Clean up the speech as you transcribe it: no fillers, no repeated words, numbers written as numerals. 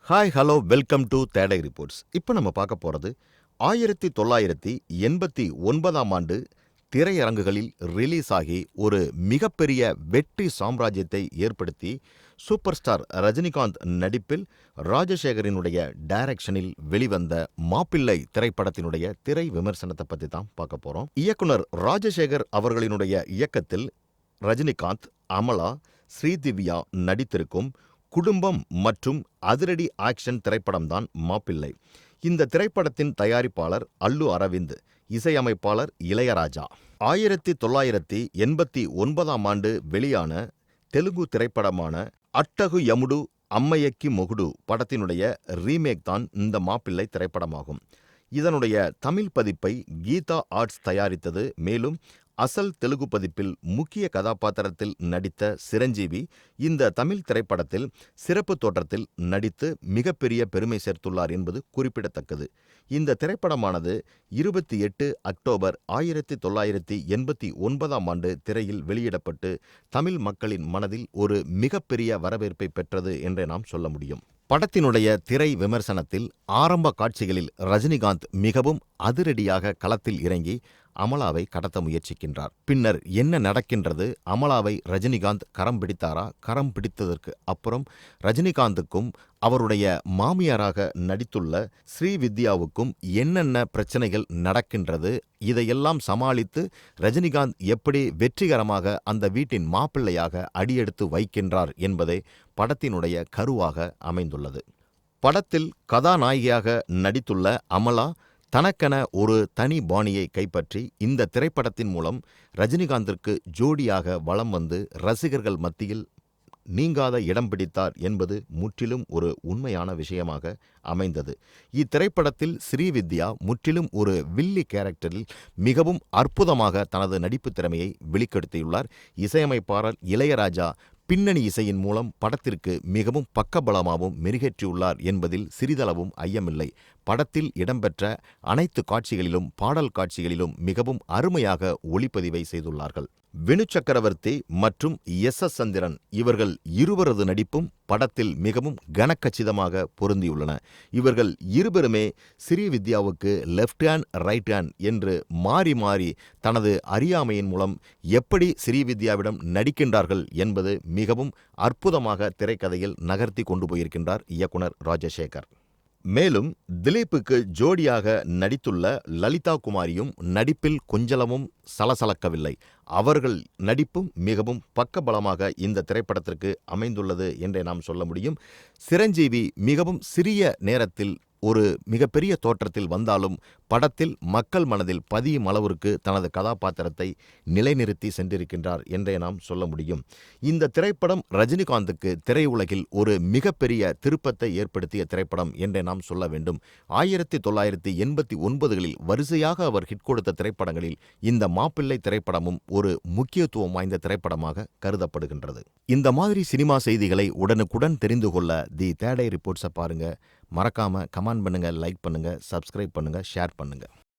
Hi hello welcome to தேடை reports. இப்போ நம்ம பார்க்க போகிறது 1989ஆம் ஆண்டு திரையரங்குகளில் ரிலீஸ் ஆகி ஒரு மிகப்பெரிய வெற்றி சாம்ராஜ்யத்தை ஏற்படுத்தி சூப்பர் ஸ்டார் ரஜினிகாந்த் நடிப்பில் ராஜசேகரினுடைய டைரக்ஷனில் வெளிவந்த மாப்பிள்ளை திரைப்படத்தினுடைய திரை விமர்சனத்தை பற்றி தான் பார்க்க போகிறோம். இயக்குனர் ராஜசேகர் அவர்களினுடைய இயக்கத்தில் ரஜினிகாந்த், அமலா, ஸ்ரீதிவ்யா நடித்திருக்கும் குடும்பம் மற்றும் அதிரடி ஆக்ஷன் திரைப்படம்தான் மாப்பிள்ளை. இந்த திரைப்படத்தின் தயாரிப்பாளர் அல்லு அரவிந்த், இசையமைப்பாளர் இளையராஜா. 1989ஆம் ஆண்டு வெளியான தெலுங்கு திரைப்படமான அட்டகு யமுடு அம்மையக்கி மொகுடு படத்தினுடைய ரீமேக் தான் இந்த மாப்பிள்ளை திரைப்படமாகும். இதனுடைய தமிழ் பதிப்பை கீதா ஆர்ட்ஸ் தயாரித்தது. மேலும் அசல் தெலுங்கு பதிப்பில் முக்கிய கதாபாத்திரத்தில் நடித்த சிரஞ்சீவி இந்த தமிழ் திரைப்படத்தில் சிறப்பு தோற்றத்தில் நடித்து மிகப்பெரிய பெருமை சேர்த்துள்ளார் என்பது குறிப்பிடத்தக்கது. இந்த திரைப்படமானது 28 அக்டோபர் 1989ஆம் ஆண்டு திரையில் வெளியிடப்பட்டு தமிழ் மக்களின் மனதில் ஒரு மிகப்பெரிய வரவேற்பை பெற்றது என்றே நாம் சொல்ல முடியும். படத்தினுடைய திரை விமர்சனத்தில் ஆரம்ப காட்சிகளில் ரஜினிகாந்த் மிகவும் அதிரடியாக களத்தில் இறங்கி அமலாவை கடத்த முயற்சிக்கின்றார். பின்னர் என்ன நடக்கின்றது? அமலாவை ரஜினிகாந்த் கரம் பிடித்தாரா? கரம் பிடித்ததற்கு அப்புறம் ரஜினிகாந்துக்கும் அவருடைய மாமியாராக நடித்துள்ள ஸ்ரீவித்யாவுக்கும் என்னென்ன பிரச்சனைகள் நடக்கின்றது? இதையெல்லாம் சமாளித்து ரஜினிகாந்த் எப்படி வெற்றிகரமாக அந்த வீட்டின் மாப்பிள்ளையாக அடியெடுத்து வைக்கின்றார் என்பதே படத்தினுடைய கருவாக அமைந்துள்ளது. படத்தில் கதாநாயகியாக நடித்துள்ள அமலா தனக்கென ஒரு தனி பாணியை கைப்பற்றி இந்த திரைப்படத்தின் மூலம் ரஜினிகாந்திற்கு ஜோடியாக வலம் வந்து ரசிகர்கள் மத்தியில் நீங்காத இடம் பிடித்தார் என்பது முற்றிலும் ஒரு உண்மையான விஷயமாக அமைந்தது. இத்திரைப்படத்தில் ஸ்ரீவித்யா முற்றிலும் ஒரு வில்லி கேரக்டரில் மிகவும் அற்புதமாக தனது நடிப்பு திறமையை வெளிப்படுத்தியுள்ளார். இசையமைப்பாளர் இளையராஜா பின்னணி இசையின் மூலம் படத்திற்கு மிகவும் பக்கபலமாகவும் மெருகேற்றியுள்ளார் என்பதில் சிறிதளவும் ஐயமில்லை. படத்தில் இடம்பெற்ற அனைத்து காட்சிகளிலும் பாடல் காட்சிகளிலும் மிகவும் அருமையாக ஒளிப்பதிவை செய்துள்ளார்கள். வினு சக்கரவர்த்தி மற்றும் எஸ். சந்திரன் இவர்கள் இருவரது நடிப்பும் படத்தில் மிகவும் கனக்கச்சிதமாக பொருந்தியுள்ளன. இவர்கள் இருவருமே ஸ்ரீவித்யாவுக்கு லெஃப்ட் ஹேண்ட் ரைட் ஹேண்ட் என்று மாறி மாறி தனது அறியாமையின் மூலம் எப்படி ஸ்ரீவித்யாவிடம் நடிக்கின்றார்கள் என்பது மிகவும் அற்புதமாக திரைக்கதையில் நகர்த்தி கொண்டு போயிருக்கின்றார் இயக்குனர் ராஜசேகர். மேலும் திலீப்புக்கு ஜோடியாக நடித்துள்ள லலிதா குமாரியும் நடிப்பில் கொஞ்சளவும் சலசலக்கவில்லை. அவர்கள் நடிப்பும் மிகவும் பக்கபலமாக இந்த திரைப்படத்திற்கு அமைந்துள்ளது என்றே நாம் சொல்ல முடியும். சிரஞ்சீவி மிகவும் சிறிய நேரத்தில் ஒரு மிகப்பெரிய தோற்றத்தில் வந்தாலும் படத்தில் மக்கள் மனதில் பதியும் அளவிற்கு தனது கதாபாத்திரத்தை நிலைநிறுத்தி சென்றிருக்கின்றார் என்றே நாம் சொல்ல முடியும். இந்த திரைப்படம் ரஜினிகாந்துக்கு திரையுலகில் ஒரு மிகப்பெரிய திருப்பத்தை ஏற்படுத்திய திரைப்படம் என்றே நாம் சொல்ல வேண்டும். 1989களில் வரிசையாக அவர் ஹிட் கொடுத்த திரைப்படங்களில் இந்த மாப்பிள்ளை திரைப்படமும் ஒரு முக்கியத்துவம் வாய்ந்த திரைப்படமாக கருதப்படுகின்றது. இந்த மாதிரி சினிமா செய்திகளை உடனுக்குடன் தெரிந்து கொள்ள தி தேடை ரிப்போர்ட்ஸை பாருங்க. மறக்காம கமெண்ட் பண்ணுங்க, லைக் பண்ணுங்க, சப்ஸ்கிரைப் பண்ணுங்க, ஷேர் பண்ணுங்க.